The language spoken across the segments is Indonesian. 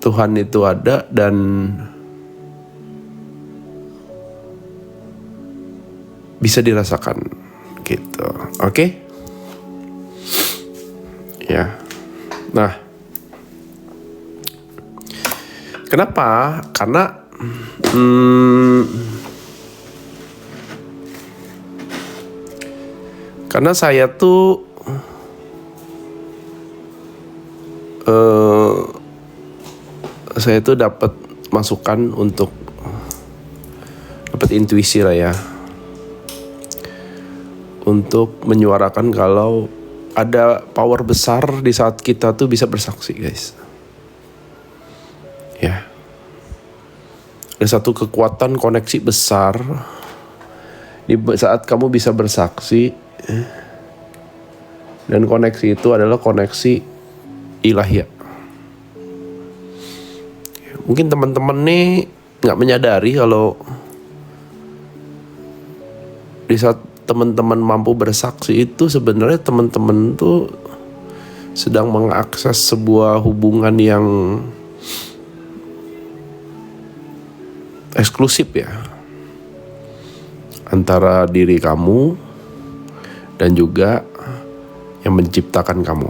Tuhan itu ada dan bisa dirasakan gitu. Oke? Ya. Nah, kenapa? Karena saya tuh dapat masukan untuk dapat intuisi lah ya, untuk menyuarakan kalau ada power besar di saat kita tuh bisa bersaksi, guys. Ya, ada satu kekuatan koneksi besar di saat kamu bisa bersaksi, dan koneksi itu adalah koneksi ilahiyah. Mungkin teman-teman nih nggak menyadari kalau di saat teman-teman mampu bersaksi itu sebenarnya teman-teman tuh sedang mengakses sebuah hubungan yang eksklusif ya, antara diri kamu dan juga yang menciptakan kamu.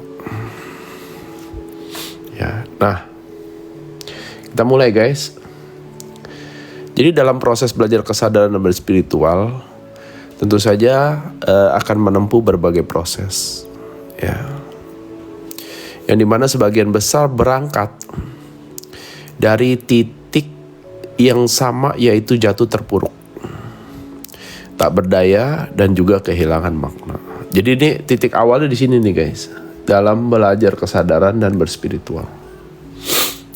Ya, nah, kita mulai, guys. Jadi dalam proses belajar kesadaran dan berspiritual, tentu saja akan menempuh berbagai proses, ya, yang dimana sebagian besar berangkat dari titik yang sama, yaitu jatuh terpuruk, tak berdaya, dan juga kehilangan makna. Jadi ini titik awalnya di sini nih, guys, dalam belajar kesadaran dan berspiritual.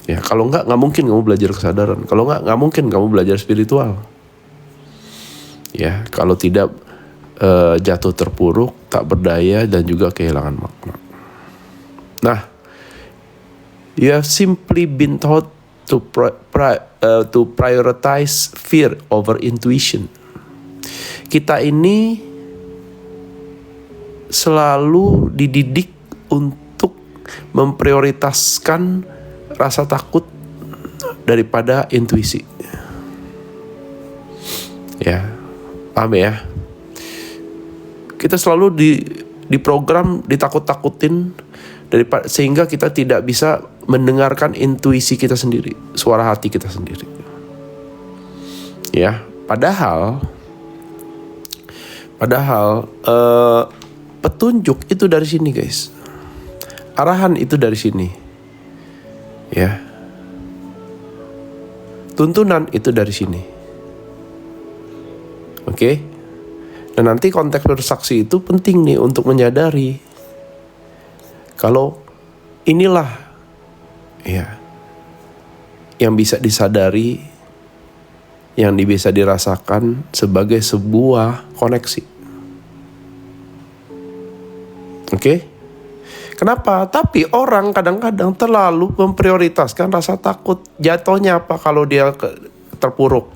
Ya, kalau nggak mungkin kamu belajar kesadaran. Kalau nggak mungkin kamu belajar spiritual. Ya, kalau tidak jatuh terpuruk, tak berdaya, dan juga kehilangan makna. Nah, you have simply been taught to prioritize fear over intuition. Kita ini selalu dididik untuk memprioritaskan rasa takut daripada intuisi. Ya, paham ya? Kita selalu diprogram ditakut-takutin sehingga kita tidak bisa mendengarkan intuisi kita sendiri, suara hati kita sendiri. Ya, padahal petunjuk itu dari sini, guys. Arahan itu dari sini. Ya. Tuntunan itu dari sini. Oke? Dan nanti konteks bersaksi itu penting nih untuk menyadari kalau inilah ya yang bisa disadari, yang bisa dirasakan sebagai sebuah koneksi. Oke? Kenapa? Tapi orang kadang-kadang terlalu memprioritaskan rasa takut. Jatuhnya apa kalau dia terpuruk?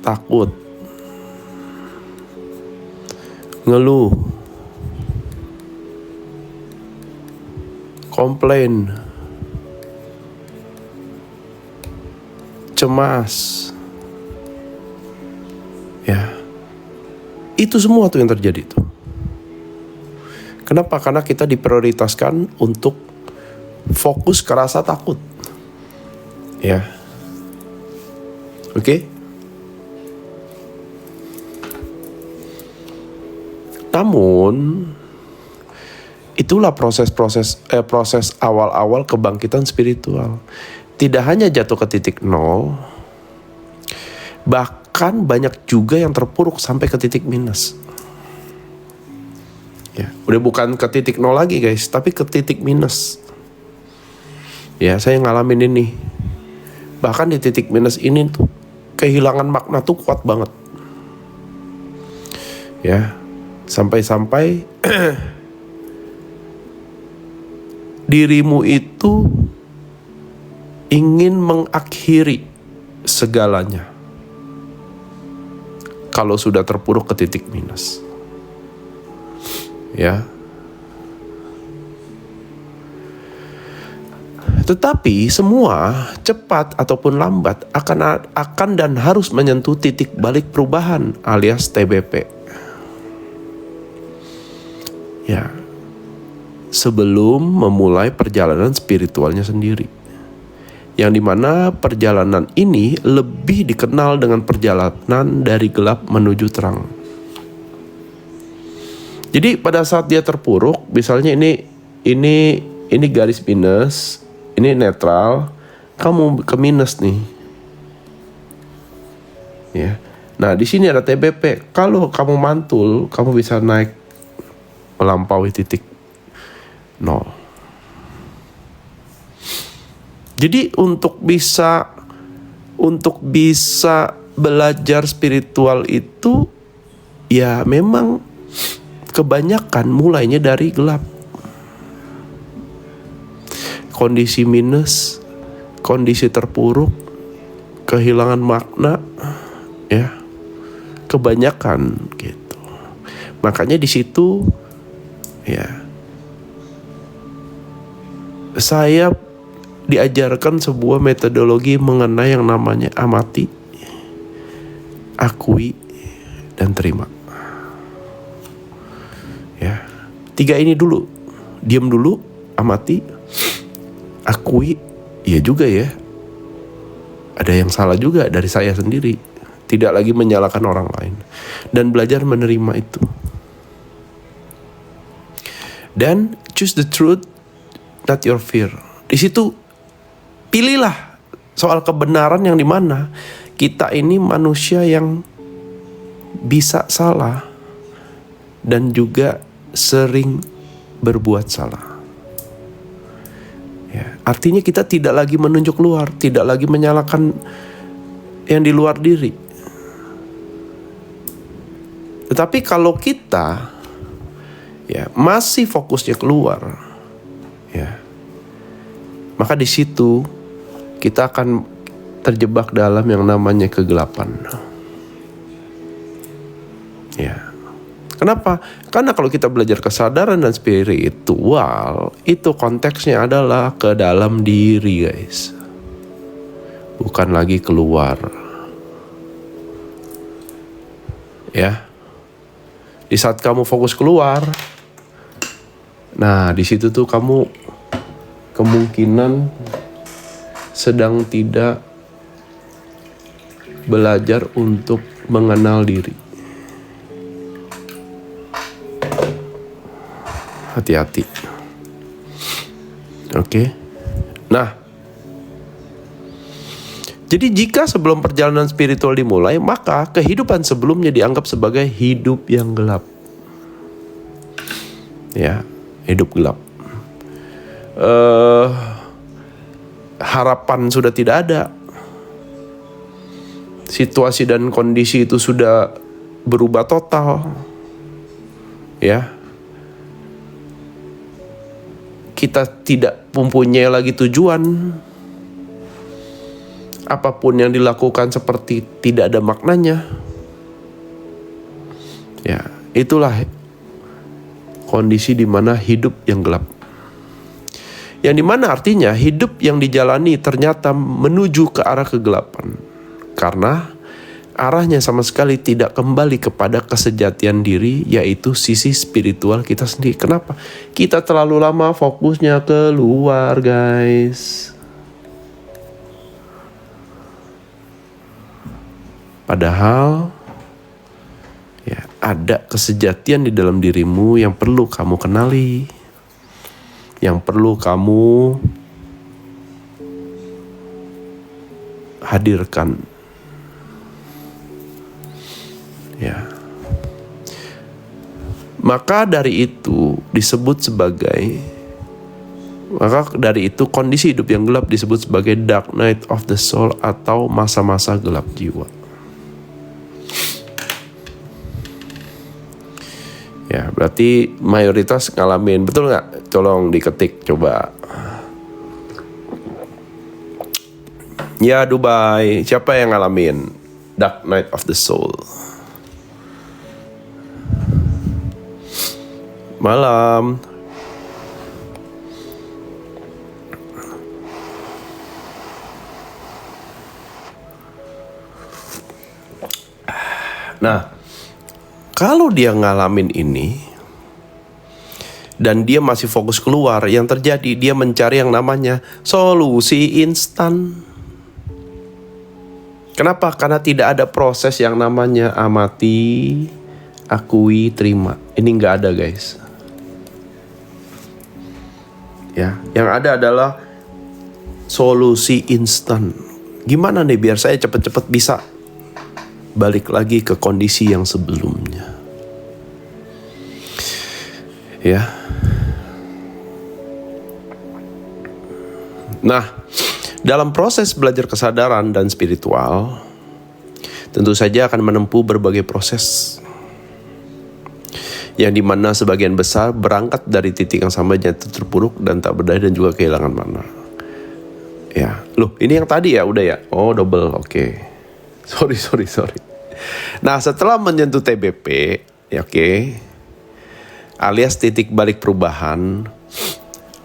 Takut, ngeluh, komplain, cemas. Ya, itu semua tuh yang terjadi tuh. Kenapa? Karena kita diprioritaskan untuk fokus ke rasa takut. Ya. Oke? Namun itulah proses awal-awal kebangkitan spiritual. Tidak hanya jatuh ke titik nol, bahkan banyak juga yang terpuruk sampai ke titik minus. Ya, udah bukan ke titik nol lagi, guys, tapi ke titik minus. Ya, saya ngalamin ini. Bahkan di titik minus ini tuh kehilangan makna tuh kuat banget. Ya, sampai-sampai dirimu itu ingin mengakhiri segalanya kalau sudah terpuruk ke titik minus. Ya. Tetapi semua cepat ataupun lambat akan dan harus menyentuh titik balik perubahan alias TBP. Ya. Sebelum memulai perjalanan spiritualnya sendiri. Yang dimana perjalanan ini lebih dikenal dengan perjalanan dari gelap menuju terang. Jadi pada saat dia terpuruk, misalnya ini garis minus, ini netral, kamu ke minus nih. Ya. Nah, di sini ada TBP. Kalau kamu mantul, kamu bisa naik melampaui titik 0. Jadi untuk bisa belajar spiritual itu ya memang kebanyakan mulainya dari gelap. Kondisi minus, kondisi terpuruk, kehilangan makna, ya, kebanyakan gitu. Makanya di situ, ya, saya diajarkan sebuah metodologi mengenai yang namanya amati, akui, dan terima. Ya, 3 ini dulu, diam dulu, amati, akui, ya juga ya. Ada yang salah juga dari saya sendiri. Tidak lagi menyalahkan orang lain. Dan belajar menerima itu. Dan choose the truth, not your fear. Di situ pilihlah soal kebenaran yang dimana kita ini manusia yang bisa salah dan juga sering berbuat salah. Ya, artinya kita tidak lagi menunjuk luar, tidak lagi menyalahkan yang di luar diri. Tetapi kalau kita ya masih fokusnya keluar, ya, maka di situ kita akan terjebak dalam yang namanya kegelapan. Ya. Kenapa? Karena kalau kita belajar kesadaran dan spiritual, itu konteksnya adalah ke dalam diri, guys. Bukan lagi keluar. Ya. Di saat kamu fokus keluar, nah di situ tuh kamu kemungkinan sedang tidak belajar untuk mengenal diri. Hati-hati. Oke. Nah, jadi jika sebelum perjalanan spiritual dimulai, maka kehidupan sebelumnya dianggap sebagai hidup yang gelap. Ya, hidup gelap. Harapan sudah tidak ada. Situasi dan kondisi itu sudah berubah total. Ya. Kita tidak mempunyai lagi tujuan. Apapun yang dilakukan seperti tidak ada maknanya. Ya, itulah kondisi di mana hidup yang gelap. Yang dimana artinya hidup yang dijalani ternyata menuju ke arah kegelapan. Karena arahnya sama sekali tidak kembali kepada kesejatian diri, yaitu sisi spiritual kita sendiri. Kenapa? Kita terlalu lama fokusnya keluar, guys. Padahal ya ada kesejatian di dalam dirimu yang perlu kamu kenali, yang perlu kamu hadirkan. Ya. Maka dari itu kondisi hidup yang gelap disebut sebagai dark night of the soul atau masa-masa gelap jiwa. Ya, berarti mayoritas ngalamin, betul nggak? Tolong diketik coba. Ya, Dubai, siapa yang ngalamin dark night of the soul? Malam. Nah, kalau dia ngalamin ini dan dia masih fokus keluar, yang terjadi dia mencari yang namanya solusi instan. Kenapa? Karena tidak ada proses yang namanya amati, akui, terima. Ini nggak ada, guys. Ya, yang ada adalah solusi instan. Gimana nih biar saya cepet-cepet bisa balik lagi ke kondisi yang sebelumnya? Ya. Nah, dalam proses belajar kesadaran dan spiritual, tentu saja akan menempuh berbagai proses, yang dimana sebagian besar berangkat dari titik yang sama, jatuh terpuruk dan tak berdaya dan juga kehilangan makna. Ya, loh ini yang tadi ya udah ya. Oh double, oke. Sorry. Nah setelah menyentuh TBP, ya oke, alias titik balik perubahan,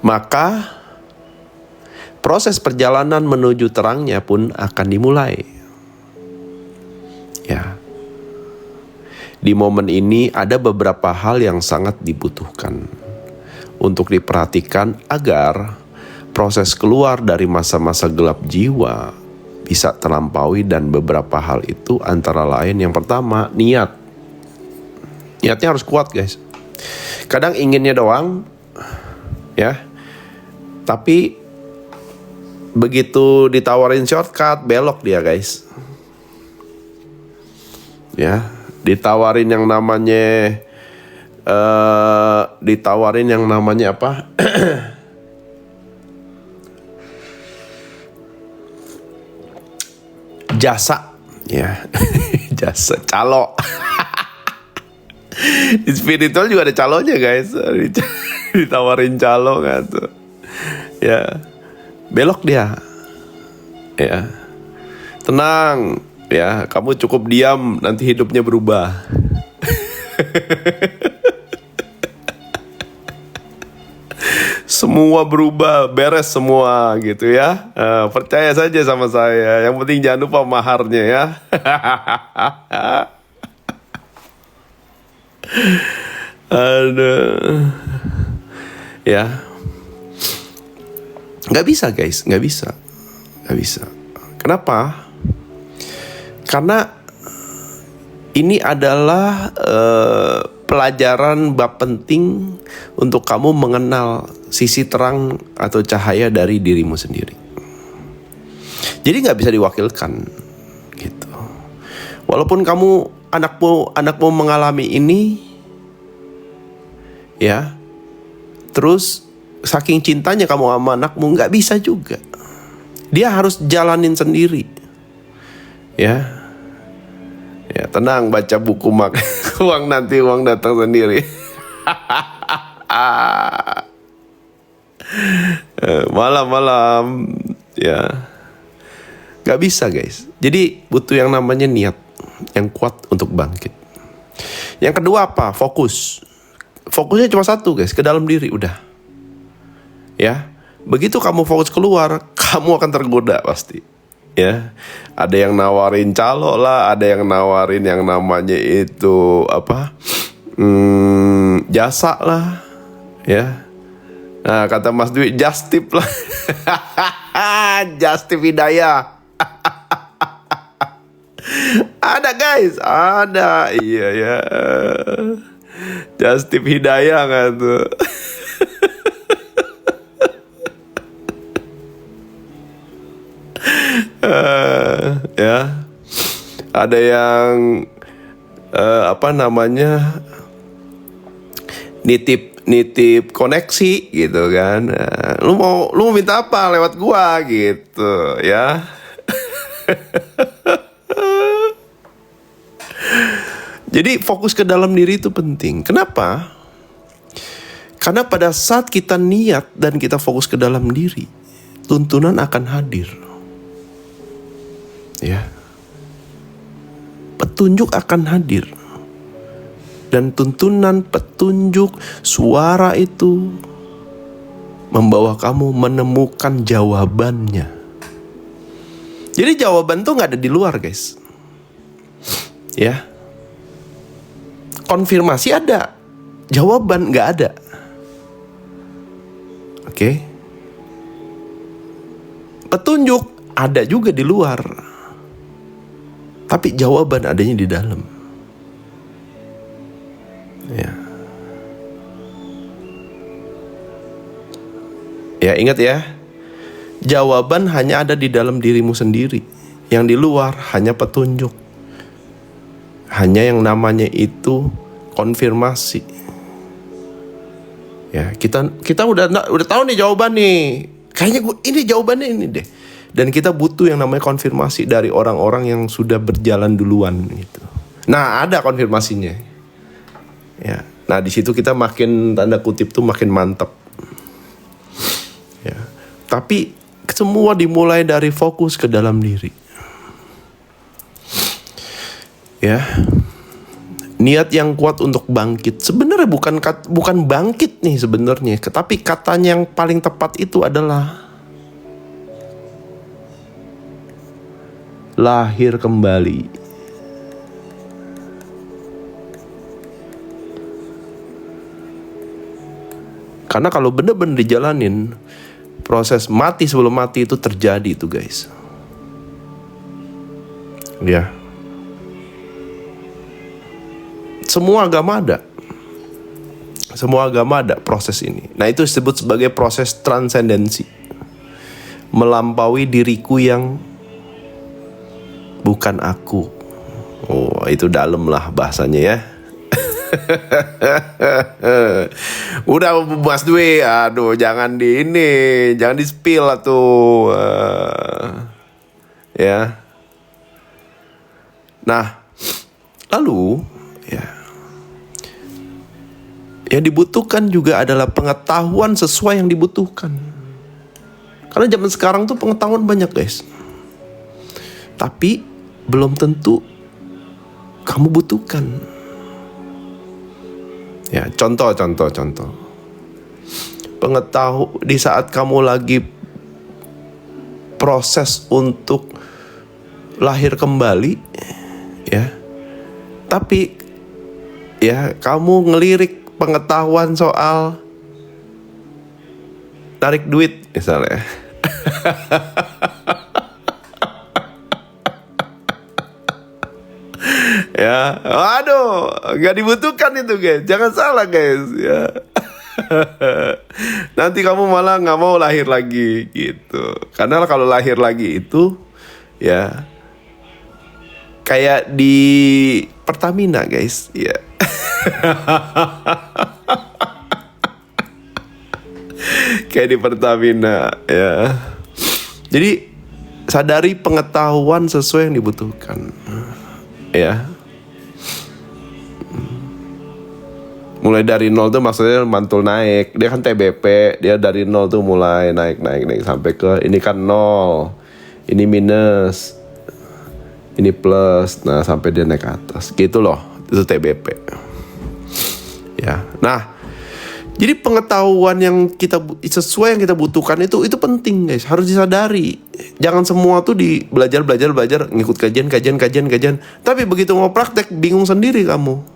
maka proses perjalanan menuju terangnya pun akan dimulai. Ya. Di momen ini ada beberapa hal yang sangat dibutuhkan untuk diperhatikan agar proses keluar dari masa-masa gelap jiwa bisa terlampaui, dan beberapa hal itu antara lain yang pertama, niat. Niatnya harus kuat, guys. Kadang inginnya doang, ya. Tapi begitu ditawarin shortcut, belok dia, guys. Ya. Ditawarin yang namanya apa? Jasa, ya. Jasa calo. Di spiritual juga ada calonya, guys. Ditawarin calo kan tuh. Ya. Belok dia. Ya. Tenang. Ya, kamu cukup diam, nanti hidupnya berubah. Semua berubah, beres semua gitu ya. Percaya saja sama saya. Yang penting jangan lupa maharnya ya. Aduh. Ya. Gak bisa, guys, gak bisa. Kenapa? Karena ini adalah pelajaran bab penting untuk kamu mengenal sisi terang atau cahaya dari dirimu sendiri. Jadi nggak bisa diwakilkan, gitu. Walaupun kamu anakmu mengalami ini, ya, terus saking cintanya kamu sama anakmu, nggak bisa juga. Dia harus jalanin sendiri, ya. Ya tenang, baca buku mak uang nanti uang datang sendiri. Malam-malam ya. Gak bisa, guys. Jadi butuh yang namanya niat yang kuat untuk bangkit. Yang kedua apa? Fokus. Fokusnya cuma satu, guys, ke dalam diri udah. Ya. Begitu kamu fokus keluar, kamu akan tergoda pasti. Ya, ada yang nawarin calo lah, ada yang nawarin yang namanya itu apa, jasa lah, ya. Nah kata Mas Dwi, just tip lah, just tip hidayah. Ada, guys, ada, iya ya, just tip hidayah kan tuh. Ya, ada yang apa namanya, nitip koneksi gitu kan. Lu mau minta apa lewat gua gitu ya. Jadi fokus ke dalam diri itu penting. Kenapa? Karena pada saat kita niat dan kita fokus ke dalam diri, tuntunan akan hadir. Ya, petunjuk akan hadir, dan tuntunan, petunjuk, suara itu membawa kamu menemukan jawabannya. Jadi jawaban tuh nggak ada di luar, guys. Ya, konfirmasi ada, jawaban nggak ada. Oke. Petunjuk ada juga di luar, tapi jawaban adanya di dalam. Ya. Ya, ingat ya. Jawaban hanya ada di dalam dirimu sendiri. Yang di luar hanya petunjuk. Hanya yang namanya itu konfirmasi. Ya, kita udah tahu nih jawaban nih. Kayaknya ini jawabannya ini deh. Dan kita butuh yang namanya konfirmasi dari orang-orang yang sudah berjalan duluan gitu. Nah, ada konfirmasinya. Ya. Nah, di situ kita makin tanda kutip tuh makin mantap. Ya. Tapi semua dimulai dari fokus ke dalam diri. Ya. Niat yang kuat untuk bangkit. Sebenarnya bukan bangkit nih sebenarnya, tapi katanya yang paling tepat itu adalah lahir kembali. Karena kalau benar-benar dijalanin, proses mati sebelum mati itu terjadi itu guys. Ya. Semua agama ada. Semua agama ada proses ini. Nah, itu disebut sebagai proses transendensi. Melampaui diriku yang bukan aku. Oh, itu dalam lah bahasanya ya. Udah Mas Dwi, aduh jangan jangan di spill tuh. Ya. Nah, lalu ya, yang dibutuhkan juga adalah pengetahuan sesuai yang dibutuhkan. Karena zaman sekarang tuh pengetahuan banyak guys, tapi belum tentu kamu butuhkan. Ya, contoh. Di saat kamu lagi proses untuk lahir kembali, ya, tapi ya kamu ngelirik pengetahuan soal tarik duit misalnya. Ya, waduh, nggak dibutuhkan itu guys, jangan salah guys ya. Nanti kamu malah nggak mau lahir lagi gitu, karena kalau lahir lagi itu ya kayak di Pertamina guys ya. Kayak di Pertamina ya. Jadi sadari pengetahuan sesuai yang dibutuhkan ya. Mulai dari nol tuh maksudnya mantul naik. Dia kan TBP, dia dari nol tuh mulai naik sampai ke ini kan nol, ini minus, ini plus, nah sampai dia naik ke atas gitu loh. Itu TBP ya. Nah, jadi pengetahuan yang sesuai yang kita butuhkan itu penting guys, harus disadari. Jangan semua tuh belajar ngikut kajian. Tapi begitu mau praktek bingung sendiri kamu.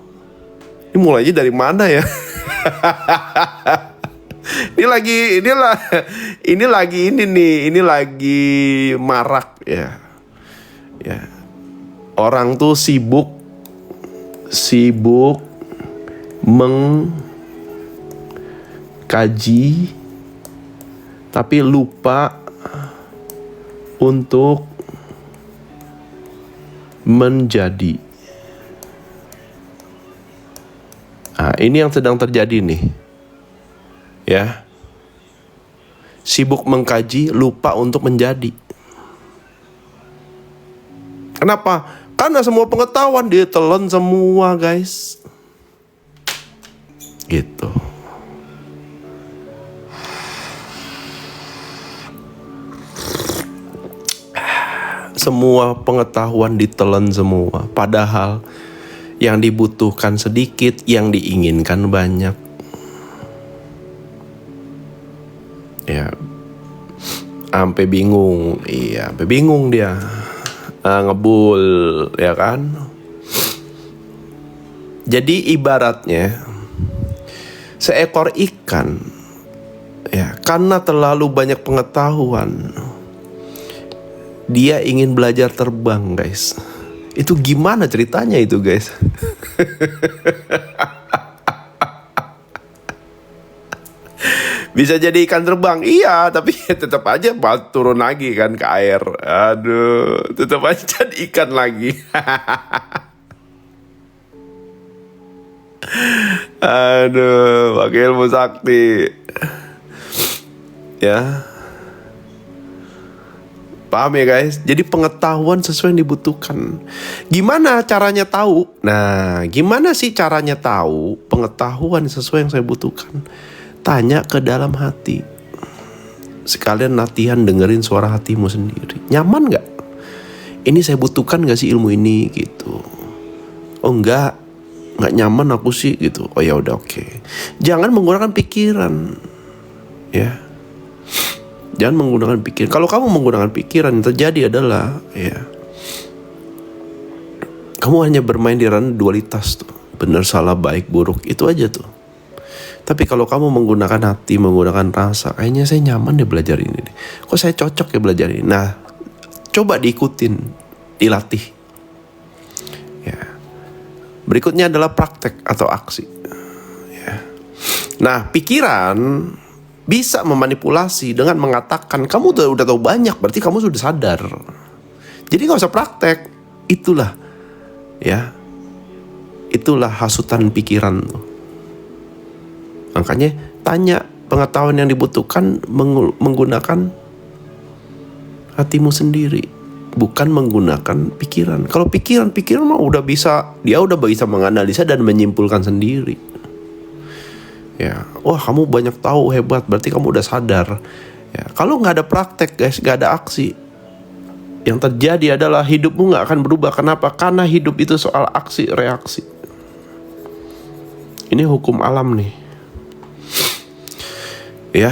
Ini mulainya dari mana ya? Ini lagi marak ya. Ya. Orang tuh sibuk mengkaji tapi lupa untuk menjadi. Nah, ini yang sedang terjadi nih. Ya. Sibuk mengkaji, lupa untuk menjadi. Kenapa? Karena semua pengetahuan ditelan semua, guys. Gitu. Semua pengetahuan ditelan semua. Padahal yang dibutuhkan sedikit, yang diinginkan banyak. Ya, sampai bingung. Iya, sampai bingung dia. Ngebul, ya kan? Jadi ibaratnya seekor ikan, ya, karena terlalu banyak pengetahuan, dia ingin belajar terbang, guys. Itu gimana ceritanya itu, guys? Bisa jadi ikan terbang, iya, tapi tetap aja turun lagi kan ke air. Aduh, tetap aja jadi ikan lagi. Aduh, pakai ilmu sakti. Ya, paham ya guys? Jadi pengetahuan sesuai yang dibutuhkan. Gimana caranya tahu? Nah, gimana sih caranya tahu pengetahuan sesuai yang saya butuhkan? Tanya ke dalam hati. Sekalian latihan dengerin suara hatimu sendiri. Nyaman gak? Ini saya butuhkan gak sih ilmu ini gitu? Oh enggak, nggak nyaman aku sih gitu. Oh ya udah, oke. Jangan menggunakan pikiran, ya. Jangan menggunakan pikiran. Kalau kamu menggunakan pikiran, yang terjadi adalah, ya, kamu hanya bermain di ranah dualitas tuh. Benar, salah, baik, buruk, itu aja tuh. Tapi kalau kamu menggunakan hati, menggunakan rasa, kayaknya saya nyaman deh belajar ini. Kok saya cocok ya belajar ini? Nah, coba diikutin, dilatih. Ya. Berikutnya adalah praktek atau aksi. Ya. Nah, pikiran bisa memanipulasi dengan mengatakan kamu udah tahu banyak, berarti kamu sudah sadar. Jadi nggak usah praktek. Itulah, ya, itulah hasutan pikiran tuh. Makanya tanya pengetahuan yang dibutuhkan menggunakan hatimu sendiri, bukan menggunakan pikiran. Kalau pikiran mah udah bisa menganalisa dan menyimpulkan sendiri. Ya, wah kamu banyak tahu, hebat, berarti kamu udah sadar. Ya, kalau nggak ada praktek guys, nggak ada aksi, yang terjadi adalah hidupmu nggak akan berubah. Kenapa? Karena hidup itu soal aksi reaksi. Ini hukum alam nih. Ya,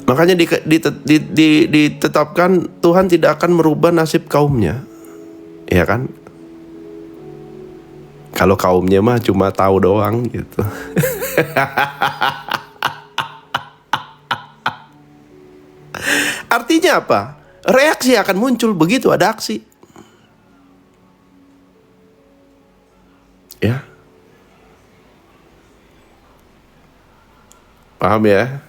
makanya ditetapkan Tuhan tidak akan merubah nasib kaumnya, ya kan? Kalau kaumnya mah cuma tahu doang gitu. Artinya apa? Reaksi akan muncul begitu ada aksi. Ya, paham ya?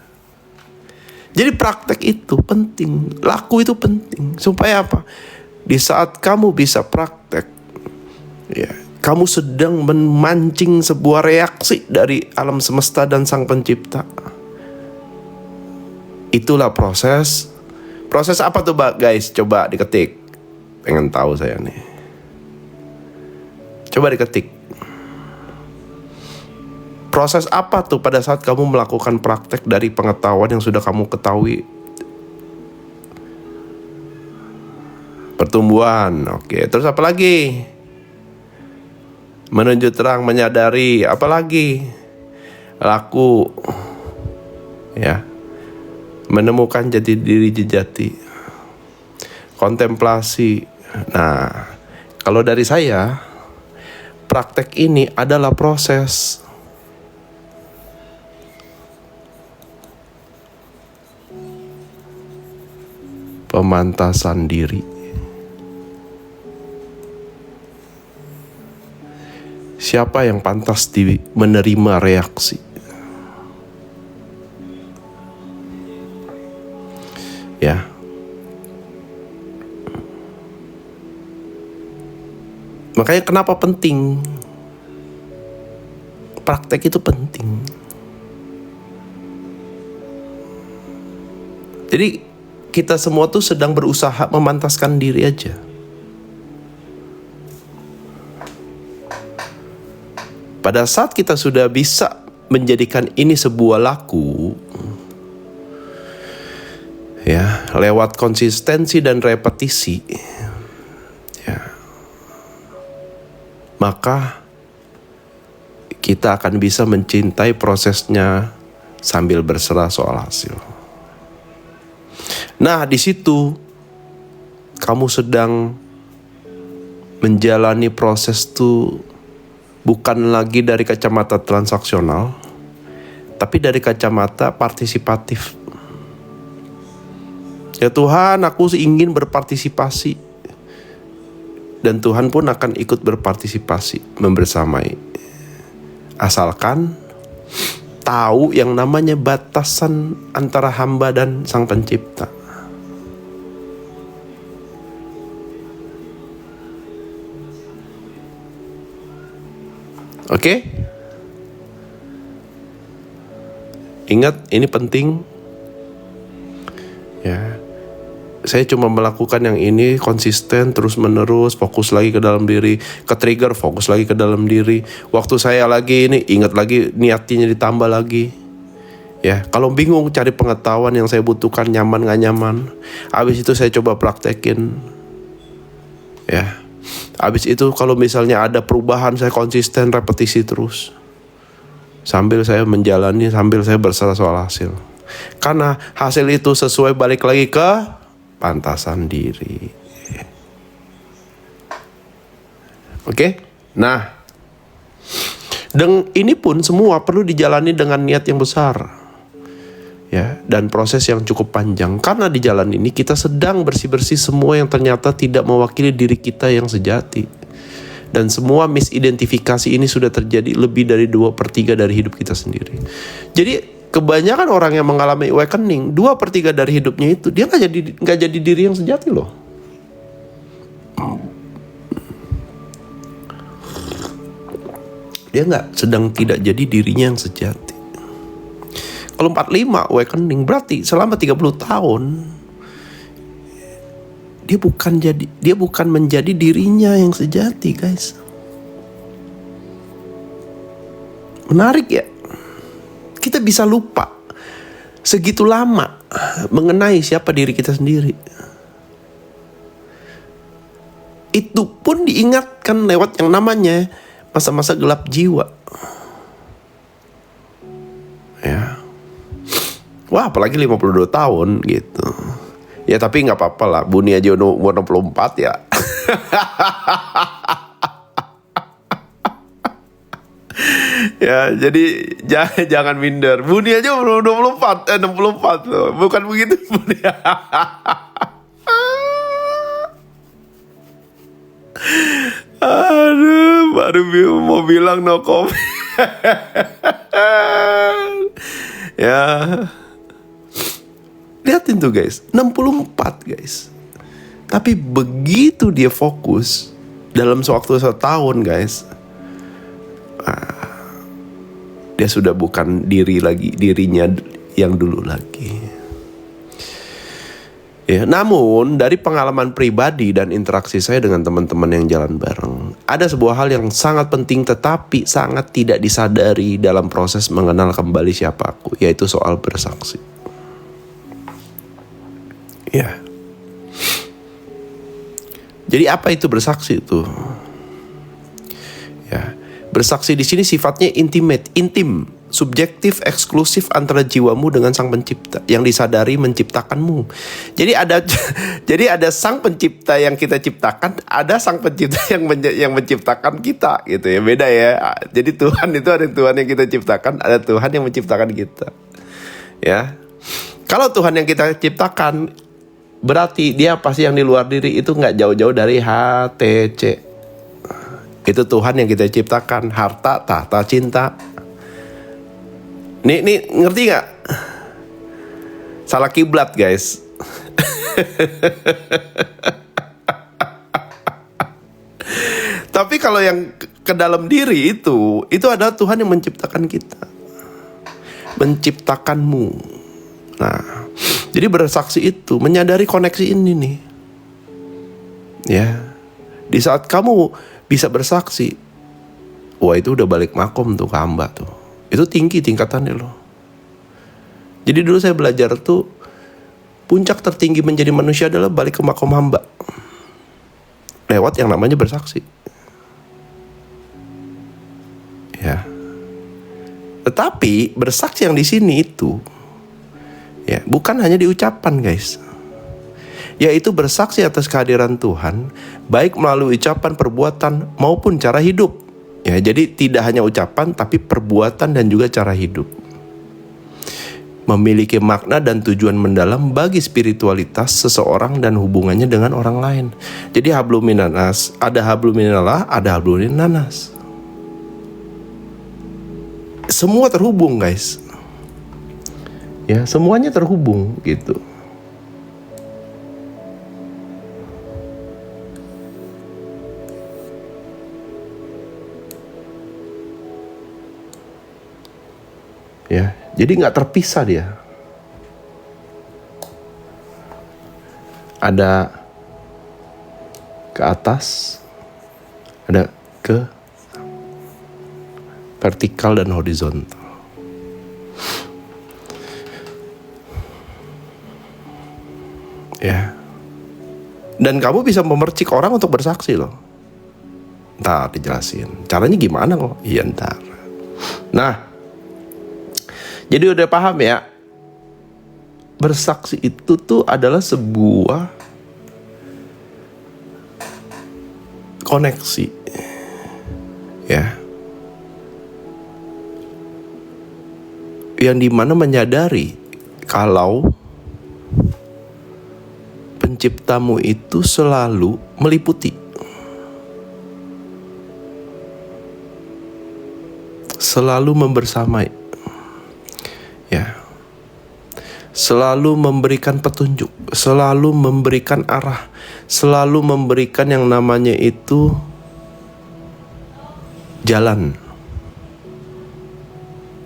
Jadi praktek itu penting, laku itu penting. Supaya apa? Di saat kamu bisa praktek, ya, kamu sedang memancing sebuah reaksi dari alam semesta dan sang pencipta. Itulah proses. Proses apa tuh guys? Coba diketik. Pengen tahu saya nih. Coba diketik. Proses apa tuh pada saat kamu melakukan praktek dari pengetahuan yang sudah kamu ketahui? Pertumbuhan, oke. Terus apa lagi? Menuju terang, menyadari, apa lagi? Laku, ya. Menemukan jati diri jejati. Kontemplasi. Nah, kalau dari saya, praktek ini adalah proses. Pemantasan diri. Siapa yang pantas menerima reaksi? Ya. Makanya kenapa penting? Praktek itu penting. Jadi kita semua tuh sedang berusaha memantaskan diri aja. Pada saat kita sudah bisa menjadikan ini sebuah laku, ya, lewat konsistensi dan repetisi, ya, maka kita akan bisa mencintai prosesnya sambil berserah soal hasil. Nah, di situ kamu sedang menjalani proses tuh bukan lagi dari kacamata transaksional, tapi dari kacamata partisipatif. Ya Tuhan, aku ingin berpartisipasi. Dan Tuhan pun akan ikut berpartisipasi, membersamai. Asalkan tahu yang namanya batasan antara hamba dan Sang Pencipta. Oke? Ingat, ini penting. Ya. Saya cuma melakukan yang ini konsisten, terus menerus, fokus lagi ke dalam diri, ke trigger, fokus lagi ke dalam diri. Waktu saya lagi ini, ingat lagi niatnya ditambah lagi. Ya, kalau bingung cari pengetahuan yang saya butuhkan, nyaman gak nyaman. Habis itu saya coba praktekin. Ya, habis itu kalau misalnya ada perubahan, saya konsisten repetisi terus. Sambil saya menjalani, sambil saya berserah soal hasil. Karena hasil itu sesuai balik lagi ke pantasan diri. Oke? Nah, ini pun semua perlu dijalani dengan niat yang besar. Ya, dan proses yang cukup panjang. Karena di jalan ini kita sedang bersih-bersih semua yang ternyata tidak mewakili diri kita yang sejati. Dan semua misidentifikasi ini sudah terjadi lebih dari 2/3 dari hidup kita sendiri. Jadi kebanyakan orang yang mengalami awakening 2/3 dari hidupnya itu dia nggak jadi diri yang sejati loh. Dia sedang tidak jadi dirinya yang sejati. Kalau 45 awakening berarti selama 30 tahun dia bukan menjadi dirinya yang sejati, guys. Menarik ya? Kita bisa lupa segitu lama mengenai siapa diri kita sendiri. Itu pun diingatkan lewat yang namanya masa-masa gelap jiwa. Ya. Wah, apalagi 52 tahun gitu. Ya tapi gak apa-apa lah, Buni aja umur 64 ya. Ya, jadi jangan minder. Buni aja umur 64 loh. Bukan begitu, Buni. Aduh, baru mau bilang no comment. Ya. Lihatin tuh guys, 64 guys. Tapi begitu dia fokus dalam waktu setahun guys, dia sudah bukan dirinya yang dulu lagi. Ya, namun dari pengalaman pribadi dan interaksi saya dengan teman-teman yang jalan bareng, ada sebuah hal yang sangat penting tetapi sangat tidak disadari dalam proses mengenal kembali siapa aku, yaitu soal bersaksi. Ya. Jadi apa itu bersaksi itu? Ya, bersaksi di sini sifatnya intim, subjektif, eksklusif antara jiwamu dengan Sang Pencipta yang disadari menciptakanmu. Jadi ada Sang Pencipta yang kita ciptakan, ada Sang Pencipta yang menciptakan kita gitu ya. Beda ya. Jadi Tuhan itu ada Tuhan yang kita ciptakan, ada Tuhan yang menciptakan kita. Ya. Kalau Tuhan yang kita ciptakan, berarti dia pasti yang di luar diri itu nggak jauh-jauh dari HTC. Itu Tuhan yang kita ciptakan, harta, tahta, cinta. Nih ngerti nggak? Salah kiblat guys. Tapi kalau yang ke dalam diri itu adalah Tuhan yang menciptakan kita, menciptakanmu. Nah, jadi bersaksi itu menyadari koneksi ini nih. Ya. Di saat kamu bisa bersaksi, wah itu udah balik makom tuh ke hamba tuh. Itu tinggi tingkatannya loh. Jadi dulu saya belajar tuh, puncak tertinggi menjadi manusia adalah balik ke makom hamba. Lewat yang namanya bersaksi. Ya. Tetapi bersaksi yang di sini itu, ya, bukan hanya di ucapan guys. yaitu bersaksi atas kehadiran Tuhan, baik melalui ucapan, perbuatan, maupun cara hidup. Ya, jadi tidak hanya ucapan, tapi perbuatan dan juga cara hidup. Memiliki makna dan tujuan mendalam bagi spiritualitas seseorang dan hubungannya dengan orang lain. Jadi hablum minanas, ada hablum minallah, ada hablum minanas. Semua terhubung, guys. Ya, semuanya terhubung gitu. Ya, jadi nggak terpisah dia. Ada ke atas, ada ke vertikal dan horizontal. Ya. Dan kamu bisa memercik orang untuk bersaksi loh. Ntar dijelasin. Caranya gimana kok? Iya ntar. Nah, jadi udah paham ya, bersaksi itu tuh adalah sebuah koneksi, ya, yang dimana menyadari kalau penciptamu itu selalu meliputi, selalu membersamai, ya, selalu memberikan petunjuk, selalu memberikan arah, selalu memberikan yang namanya itu jalan.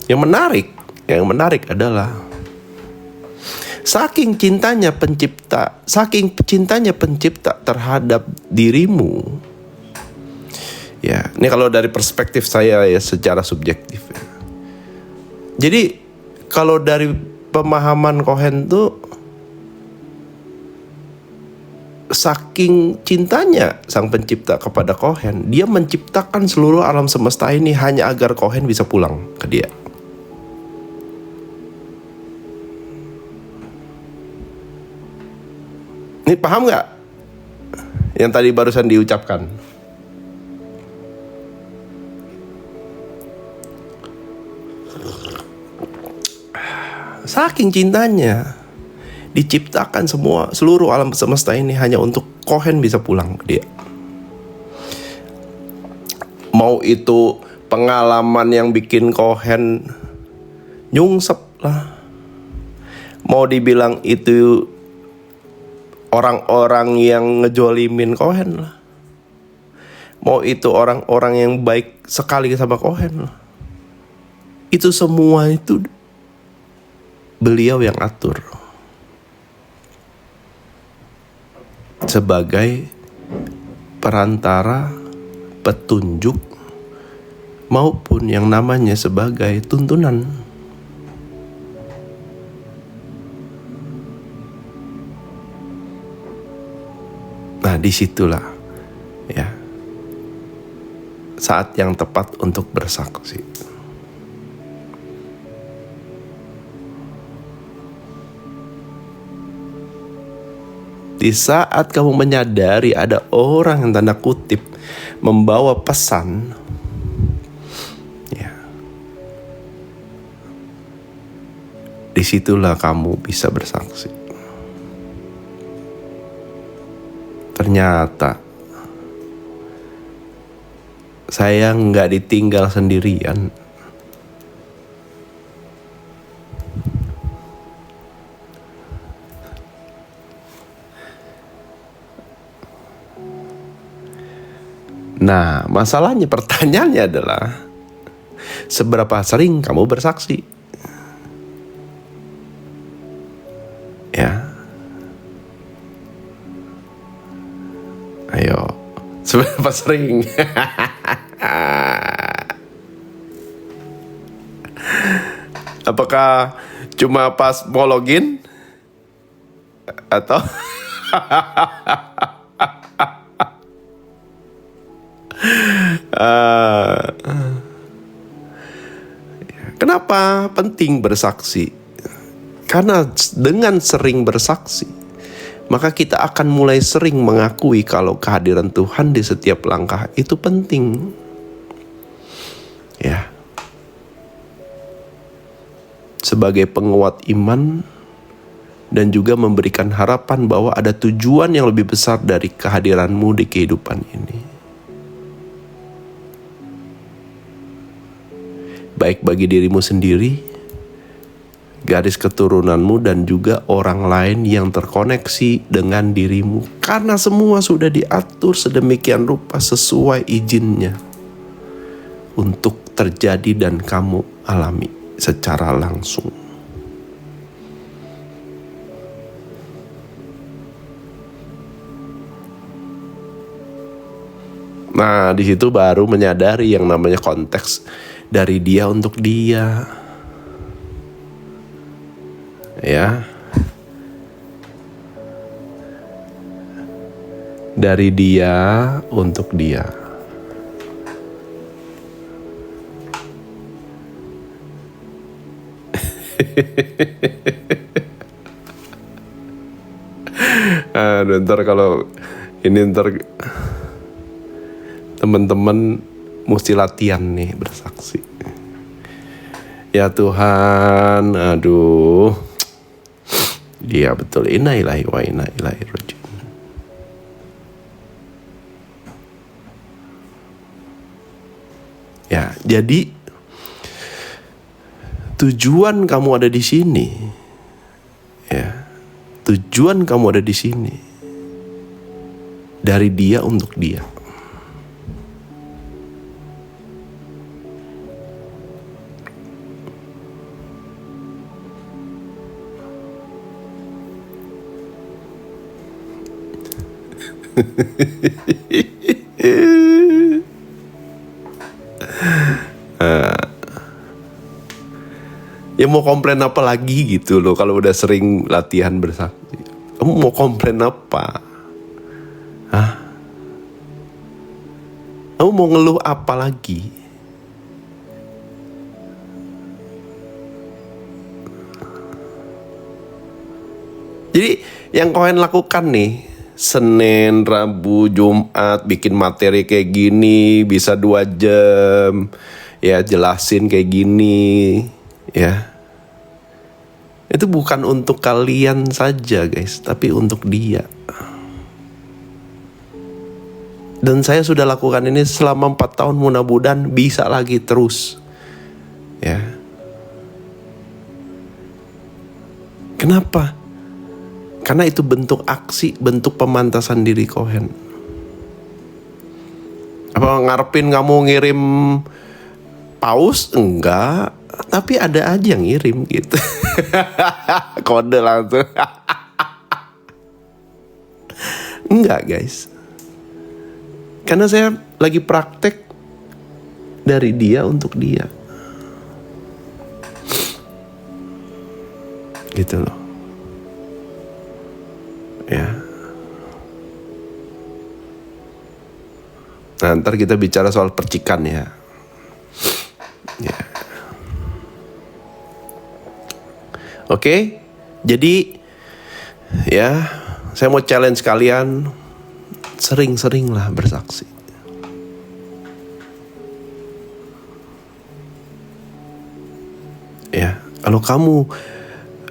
Yang menarik adalah saking cintanya pencipta terhadap dirimu. Ya, ini kalau dari perspektif saya ya, secara subjektif. Ya. Jadi kalau dari pemahaman Cohen tuh, saking cintanya sang pencipta kepada Cohen, dia menciptakan seluruh alam semesta ini hanya agar Cohen bisa pulang ke dia. Ini paham gak? Yang tadi barusan diucapkan. Saking cintanya, diciptakan seluruh alam semesta ini hanya untuk Cohen bisa pulang ke dia. Mau itu pengalaman yang bikin Cohen nyungsep lah, mau dibilang itu orang-orang yang ngejolimin Cohen lah, mau itu orang-orang yang baik sekali sama Cohen lah, itu semua itu beliau yang atur sebagai perantara petunjuk maupun yang namanya sebagai tuntunan. Nah, disitulah ya saat yang tepat untuk bersaksi. Di saat kamu menyadari ada orang yang tanda kutip membawa pesan, ya, disitulah kamu bisa bersaksi. Ternyata saya nggak ditinggal sendirian. Nah, masalahnya, pertanyaannya adalah seberapa sering kamu bersaksi? Ya. Ayo, seberapa sering? Apakah cuma pas mau login? Atau kenapa penting bersaksi? Karena dengan sering bersaksi, maka kita akan mulai sering mengakui kalau kehadiran Tuhan di setiap langkah itu penting. Ya. Sebagai penguat iman dan juga memberikan harapan bahwa ada tujuan yang lebih besar dari kehadiranmu di kehidupan ini. Baik bagi dirimu sendiri, garis keturunanmu, dan juga orang lain yang terkoneksi dengan dirimu. Karena semua sudah diatur sedemikian rupa sesuai izinnya untuk terjadi dan kamu alami secara langsung. Nah, di situ baru menyadari yang namanya konteks dari dia untuk dia. Ya. Dari dia untuk dia. Aduh, ntar kalau ini teman-teman mesti latihan nih bersaksi. Ya Tuhan, aduh. Iya betul, inna ilahi wa inna ilaihi rajiun. Ya, jadi tujuan kamu ada di sini. Ya. Tujuan kamu ada di sini. Dari dia untuk dia. Ya mau komplain apa lagi gitu loh kalau udah sering latihan bersaksi. Kamu mau komplain apa? Hah? Kamu mau ngeluh apa lagi? Jadi yang kalian lakukan nih, Senin, Rabu, Jumat bikin materi kayak gini, bisa 2 jam, ya jelasin kayak gini, ya. Itu bukan untuk kalian saja guys, tapi untuk dia. Dan saya sudah lakukan ini selama 4 tahun, mudah-mudahan bisa lagi terus. Ya. Kenapa? Karena itu bentuk aksi, bentuk pemantasan diri Cohen. Apa ngarepin kamu ngirim paus? Enggak. Tapi ada aja yang ngirim gitu. Kode langsung. Enggak guys. Karena saya lagi praktek dari dia untuk dia. Gitu loh. Ya. Nah, ntar kita bicara soal percikan ya. Ya. Oke, jadi ya saya mau challenge kalian, sering-seringlah bersaksi. Ya, kalau kamu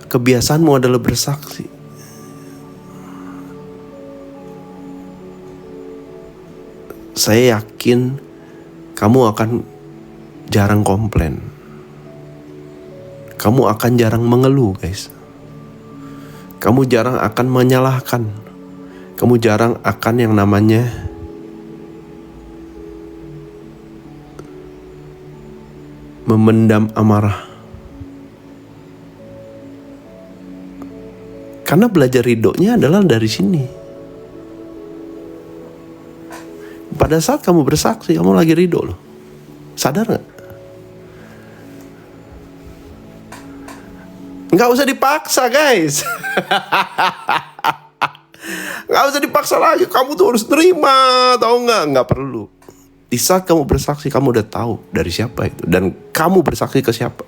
kebiasaanmu adalah bersaksi, saya yakin kamu akan jarang komplain. Kamu akan jarang mengeluh guys. Kamu jarang akan menyalahkan. Kamu jarang akan yang namanya memendam amarah. Karena belajar ridhonya adalah dari sini. Pada saat kamu bersaksi, kamu lagi ridho loh. Sadar gak? Nggak usah dipaksa guys. Nggak usah dipaksa lagi. Kamu tuh harus terima, tahu nggak? Nggak perlu. Di saat kamu bersaksi, kamu udah tahu dari siapa itu, dan kamu bersaksi ke siapa.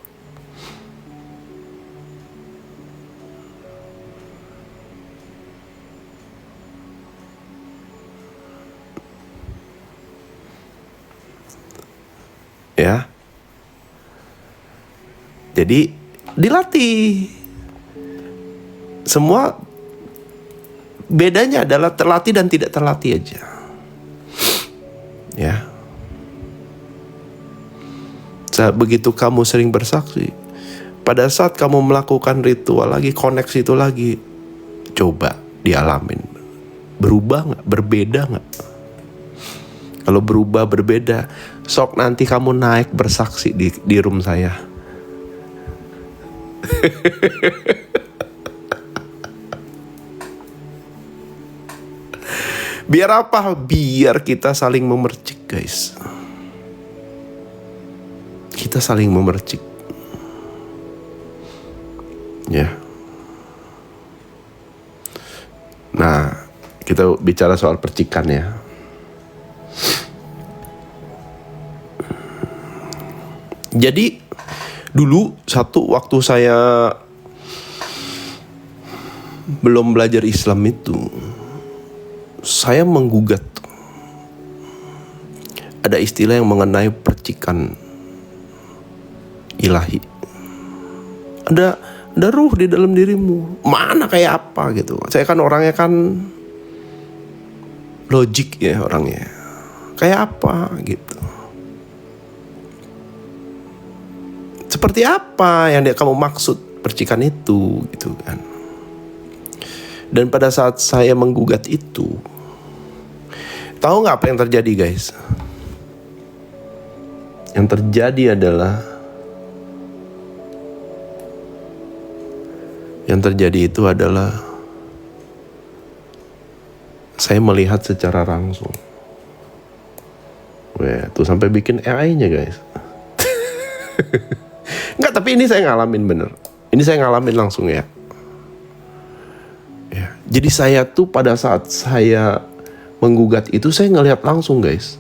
Jadi dilatih. Semua bedanya adalah terlatih dan tidak terlatih aja. Ya. Begitu kamu sering bersaksi, pada saat kamu melakukan ritual lagi, koneksi itu lagi, coba dialamin. Berubah gak? Berbeda gak? Kalau berubah berbeda, sok nanti kamu naik bersaksi di room saya. Biar apa? Biar kita saling memercik, guys. Kita saling memercik. Ya. Nah, kita bicara soal percikan ya. Jadi dulu waktu saya belum belajar Islam itu, saya menggugat. Ada istilah yang mengenai percikan ilahi. Ada ruh di dalam dirimu. Mana kayak apa gitu. Saya kan orangnya kan logik ya orangnya. Kayak apa gitu. Seperti apa yang kamu maksud percikan itu gitu kan. Dan pada saat saya menggugat itu, tahu gak apa yang terjadi, guys? Yang terjadi adalah saya melihat secara langsung. Wah, tuh sampai bikin AI-nya, guys. Enggak, tapi ini saya ngalamin bener. Ini saya ngalamin langsung ya. Jadi saya tuh pada saat saya menggugat itu, saya ngelihat langsung, guys.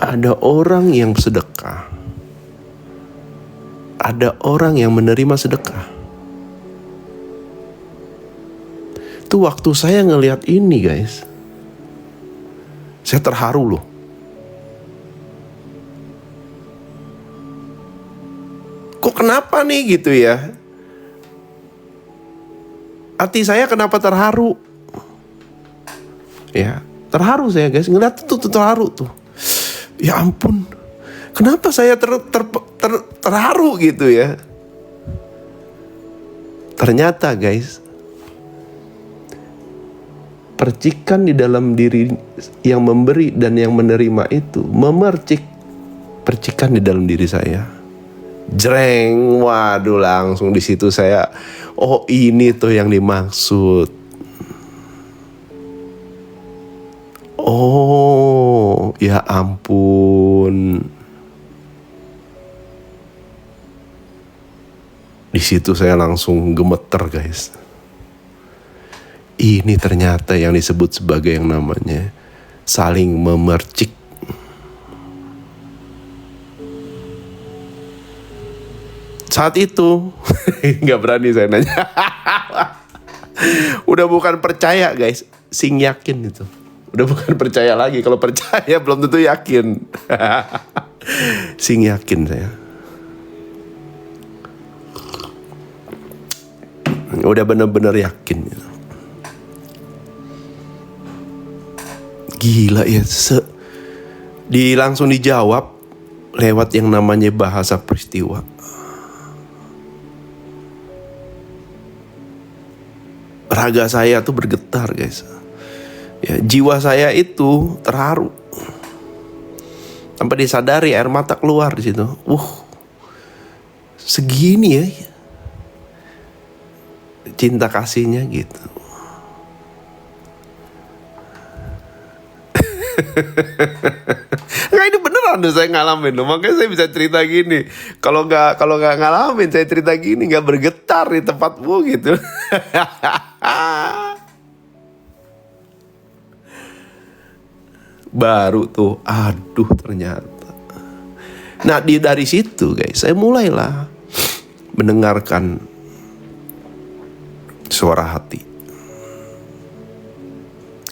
Ada orang yang sedekah. Ada orang yang menerima sedekah. Tuh waktu saya ngelihat ini, guys, saya terharu loh. Kok kenapa nih gitu ya? Hati saya kenapa terharu? Ya, terharu saya, guys. Ngeliat tuh terharu tuh. Ya ampun. Kenapa saya terharu gitu ya? Ternyata, guys, percikan di dalam diri yang memberi dan yang menerima itu memercik percikan di dalam diri saya. Jreng, waduh, langsung di situ saya, oh ini tuh yang dimaksud. Oh, ya ampun. Di situ saya langsung gemeter, guys. Ini ternyata yang disebut sebagai yang namanya saling memercik. Saat itu nggak berani saya nanya. Udah bukan percaya, guys, sing yakin itu. Udah bukan percaya lagi. Kalau percaya belum tentu yakin. Sing yakin saya. Udah bener-bener yakin. Gila ya. Langsung dijawab lewat yang namanya bahasa peristiwa. Raga saya tuh bergetar, guys. Ya, jiwa saya itu terharu. Sampai disadari air mata keluar di situ. Segini ya cinta kasihnya gitu. Nggak, ini beneran tuh saya ngalamin loh. Makanya saya bisa cerita gini. Kalau nggak ngalamin saya cerita gini, nggak bergetar di tempatmu gitu. Baru tuh, aduh ternyata. Nah dari situ, guys, saya mulailah mendengarkan suara hati.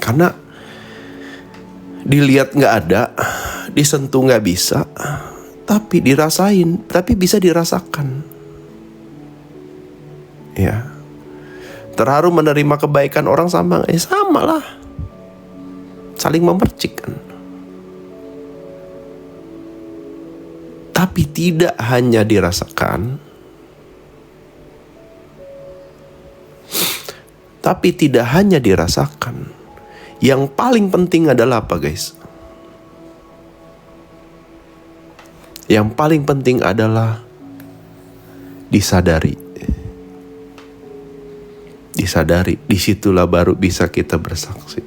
Karena dilihat nggak ada, disentuh nggak bisa, tapi dirasain, tapi bisa dirasakan. Ya. Terharu menerima kebaikan orang sama lah. Saling memercik kan. Tapi tidak hanya dirasakan, yang paling penting adalah apa guys? Yang paling penting adalah disadari. Disitulah baru bisa kita bersaksi.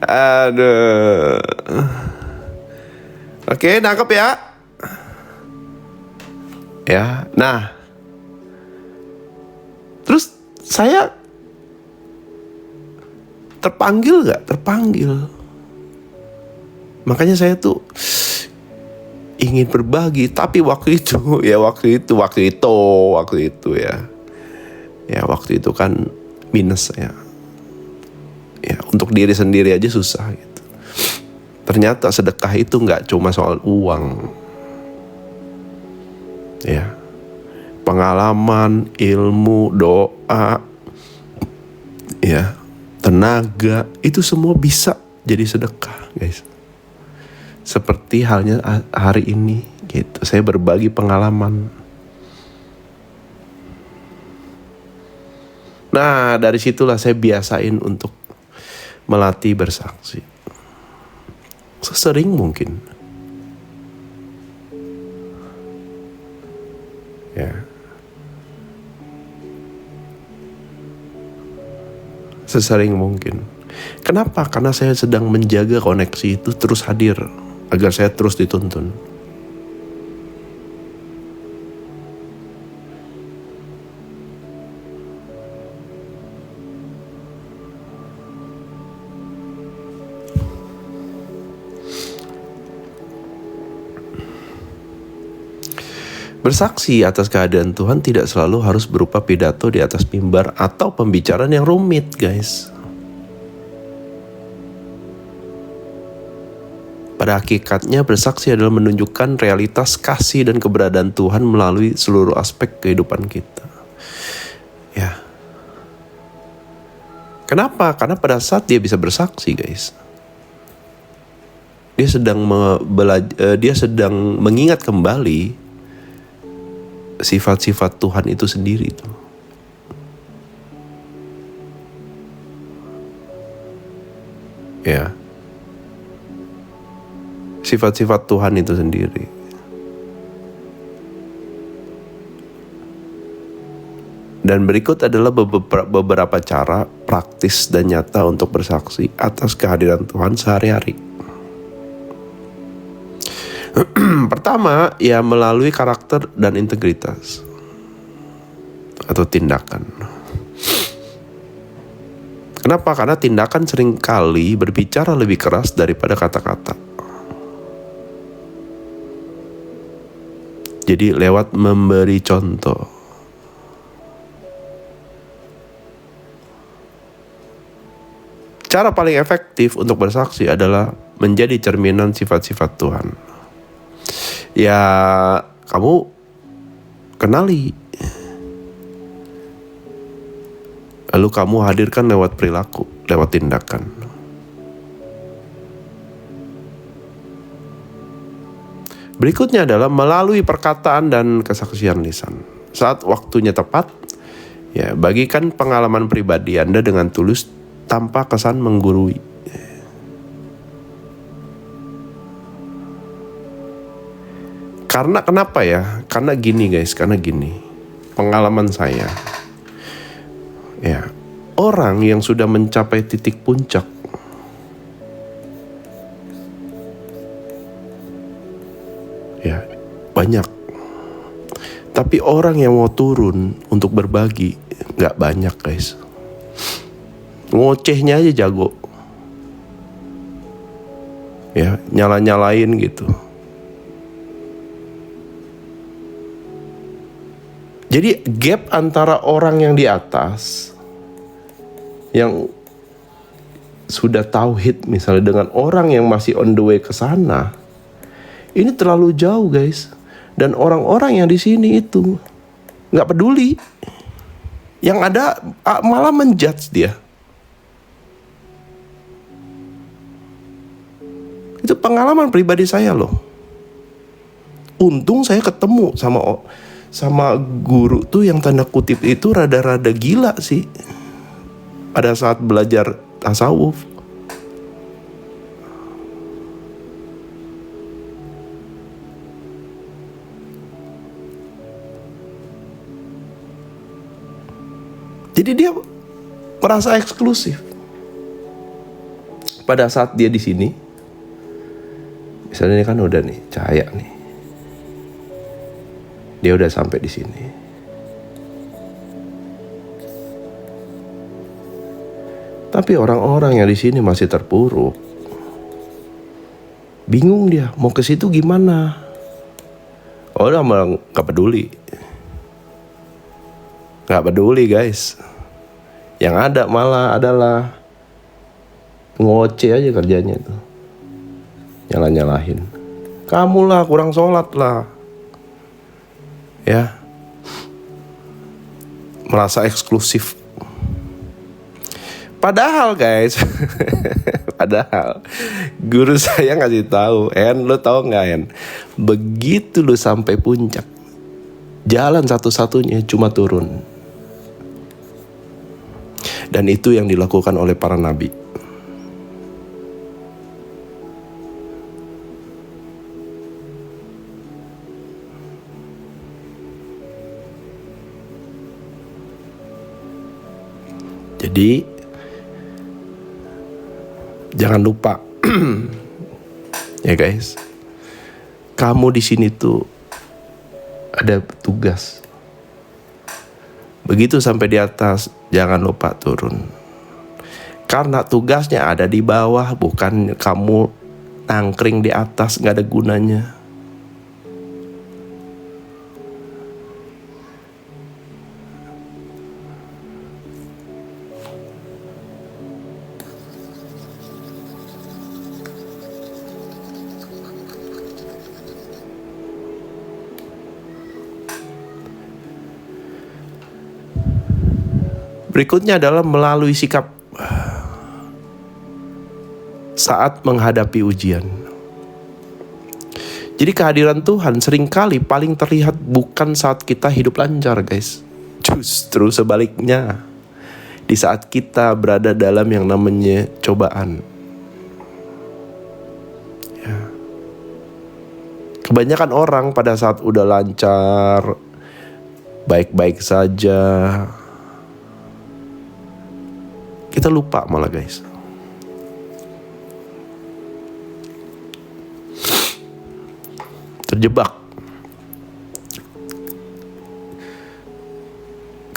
Aduh. Oke, nangkep ya. Ya, nah. Terus saya terpanggil gak? Terpanggil. Makanya saya tuh ingin berbagi, tapi waktu itu ya waktu itu kan minus ya untuk diri sendiri aja susah gitu. Ternyata sedekah itu nggak cuma soal uang, ya, pengalaman, ilmu, doa, ya, tenaga, itu semua bisa jadi sedekah guys. Seperti halnya hari ini gitu, saya berbagi pengalaman. Nah, dari situlah saya biasain untuk melatih bersaksi sesering mungkin. Ya. Sesering mungkin. Kenapa? Karena saya sedang menjaga koneksi itu terus hadir, agar saya terus dituntun. Bersaksi atas kehadiran Tuhan tidak selalu harus berupa pidato di atas mimbar atau pembicaraan yang rumit, guys. Pada hakikatnya bersaksi adalah menunjukkan realitas kasih dan keberadaan Tuhan melalui seluruh aspek kehidupan kita. Ya. Kenapa? Karena pada saat dia bisa bersaksi, guys, dia sedang mengingat kembali sifat-sifat Tuhan itu sendiri tuh. Ya. Sifat-sifat Tuhan itu sendiri. Dan berikut adalah beberapa cara praktis dan nyata untuk bersaksi atas kehadiran Tuhan sehari-hari. Pertama, ya melalui karakter dan integritas atau tindakan. Kenapa? Karena tindakan seringkali berbicara lebih keras daripada kata-kata. Jadi lewat memberi contoh. Cara paling efektif untuk bersaksi adalah menjadi cerminan sifat-sifat Tuhan. Ya, kamu kenali, lalu kamu hadirkan lewat perilaku, lewat tindakan. Berikutnya adalah melalui perkataan dan kesaksian lisan. Saat waktunya tepat, ya, bagikan pengalaman pribadi Anda dengan tulus tanpa kesan menggurui. Karena kenapa ya? Karena gini guys, pengalaman saya, ya, orang yang sudah mencapai titik puncak, ya, banyak. Tapi orang yang mau turun untuk berbagi gak banyak guys. Ngocehnya aja jago, ya, nyala-nyalain gitu. Jadi gap antara orang yang di atas, yang sudah tauhid misalnya, dengan orang yang masih on the way ke sana, ini terlalu jauh guys. Dan orang-orang yang di sini itu nggak peduli, yang ada malah menjudge dia. Itu pengalaman pribadi saya loh. Untung saya ketemu sama guru tuh yang tanda kutip itu rada-rada gila sih pada saat belajar tasawuf. Jadi dia merasa eksklusif. Pada saat dia di sini, misalnya ini kan udah nih Cahaya nih, dia udah sampai di sini. Tapi orang-orang yang di sini masih terpuruk. Bingung dia mau ke situ gimana. Orang malah nggak peduli. Nggak peduli guys. Yang ada malah adalah ngoceh aja kerjanya tuh. Nyalah-nyalahin. Kamu lah kurang sholat lah. Ya. Merasa eksklusif. Padahal guys, padahal guru saya ngasih tahu, lo tahu nggak begitu lo sampai puncak, jalan satu-satunya cuma turun. Dan itu yang dilakukan oleh para nabi. Jadi jangan lupa ya guys, kamu di sini tuh ada tugas. Begitu sampai di atas, jangan lupa turun. Karena tugasnya ada di bawah, bukan kamu nangkring di atas, gak ada gunanya. Berikutnya adalah melalui sikap saat menghadapi ujian. Jadi kehadiran Tuhan seringkali paling terlihat bukan saat kita hidup lancar guys. Justru sebaliknya, di saat kita berada dalam yang namanya cobaan. Ya. Kebanyakan orang pada saat udah lancar, baik-baik saja, kita lupa malah guys. Terjebak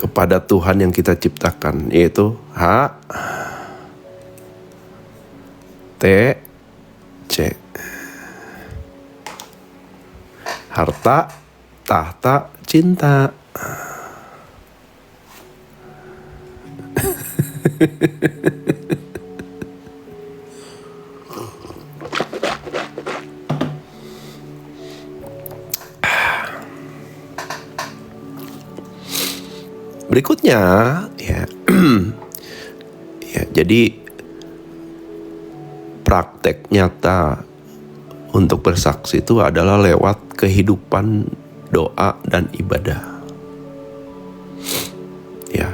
kepada Tuhan yang kita ciptakan, yaitu HTC. Harta, tahta, cinta. Berikutnya ya, ya jadi praktek nyata untuk bersaksi itu adalah lewat kehidupan doa dan ibadah. Ya.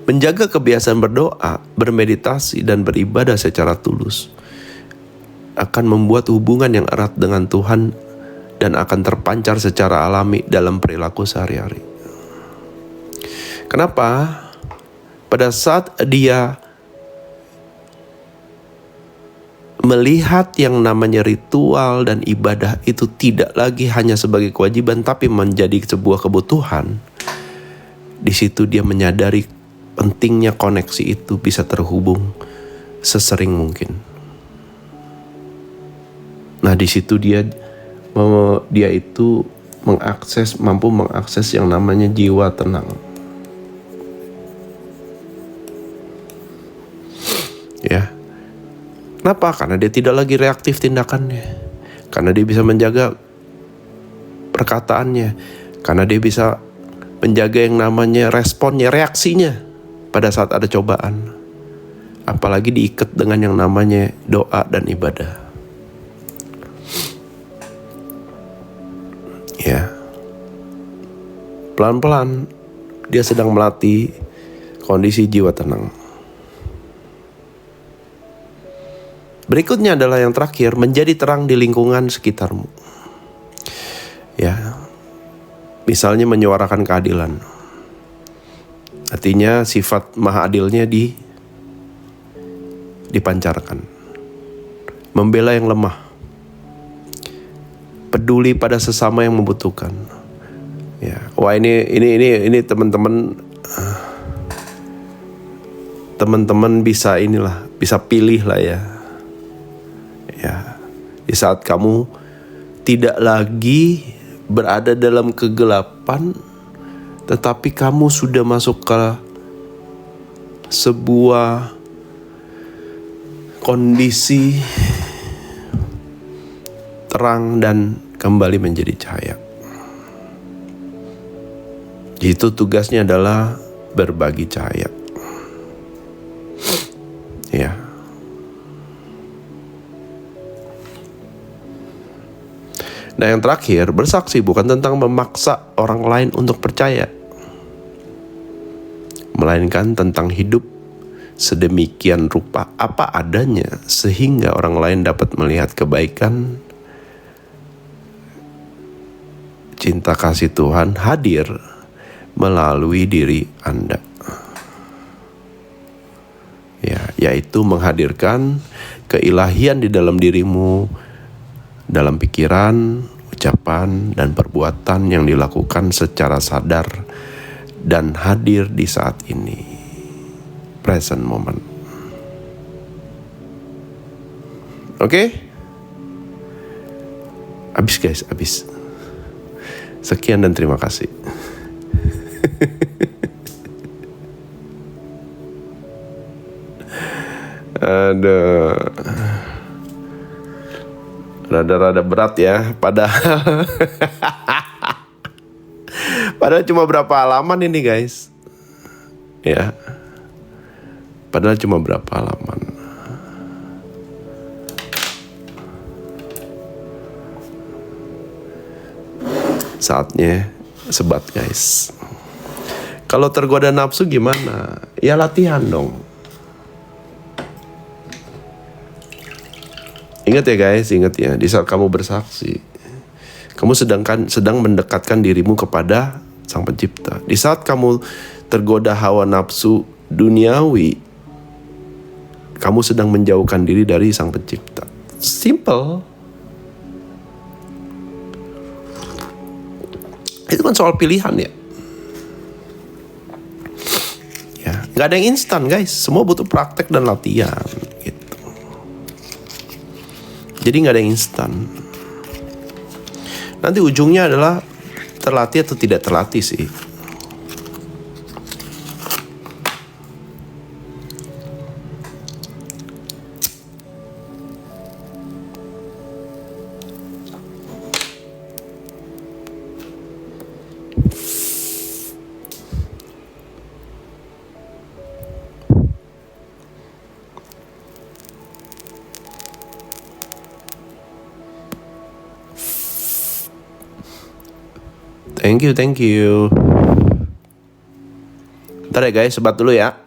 Menjaga kebiasaan berdoa, bermeditasi, dan beribadah secara tulus akan membuat hubungan yang erat dengan Tuhan dan akan terpancar secara alami dalam perilaku sehari-hari. Kenapa? Pada saat dia melihat yang namanya ritual dan ibadah itu tidak lagi hanya sebagai kewajiban, tapi menjadi sebuah kebutuhan, di situ dia menyadari pentingnya koneksi itu bisa terhubung sesering mungkin. Nah, di situ dia dia itu mampu mengakses yang namanya jiwa tenang. Ya. Kenapa? Karena dia tidak lagi reaktif tindakannya. Karena dia bisa menjaga perkataannya. Karena dia bisa menjaga yang namanya responnya, reaksinya pada saat ada cobaan. Apalagi diikat dengan yang namanya doa dan ibadah. Ya. Pelan-pelan dia sedang melatih kondisi jiwa tenang. Berikutnya adalah yang terakhir, menjadi terang di lingkungan sekitarmu. Ya. Misalnya menyuarakan keadilan. Artinya sifat maha adilnya dipancarkan. Membela yang lemah. Peduli pada sesama yang membutuhkan. Ya. Wah, ini teman-teman bisa bisa pilih lah ya. Ya, di saat kamu tidak lagi berada dalam kegelapan, tetapi kamu sudah masuk ke sebuah kondisi terang dan kembali menjadi cahaya. Itu tugasnya adalah berbagi cahaya. Ya. Nah, yang terakhir, bersaksi bukan tentang memaksa orang lain untuk percaya, melainkan tentang hidup sedemikian rupa apa adanya sehingga orang lain dapat melihat kebaikan, cinta kasih Tuhan hadir melalui diri Anda. Ya, yaitu menghadirkan keilahian di dalam dirimu, dalam pikiran, ucapan, dan perbuatan yang dilakukan secara sadar dan hadir di saat ini. Present moment. Oke? Habis guys, habis. Sekian dan terima kasih. Aduh. Rada-rada berat ya, padahal cuma berapa halaman ini guys. Ya. Padahal cuma berapa halaman. Saatnya sebat guys. Kalau tergoda nafsu gimana? Ya latihan dong. Ingat ya guys, ingat ya, di saat kamu bersaksi, kamu sedang mendekatkan dirimu kepada Sang Pencipta. Di saat kamu tergoda hawa nafsu duniawi, kamu sedang menjauhkan diri dari Sang Pencipta. Simple. Itu kan soal pilihan ya. Ya, nggak ada yang instan guys. Semua butuh praktek dan latihan. Gitu. Jadi nggak ada yang instan. Nanti ujungnya adalah terlatih atau tidak terlatih sih. Thank you. Ntar ya guys, sebat dulu ya.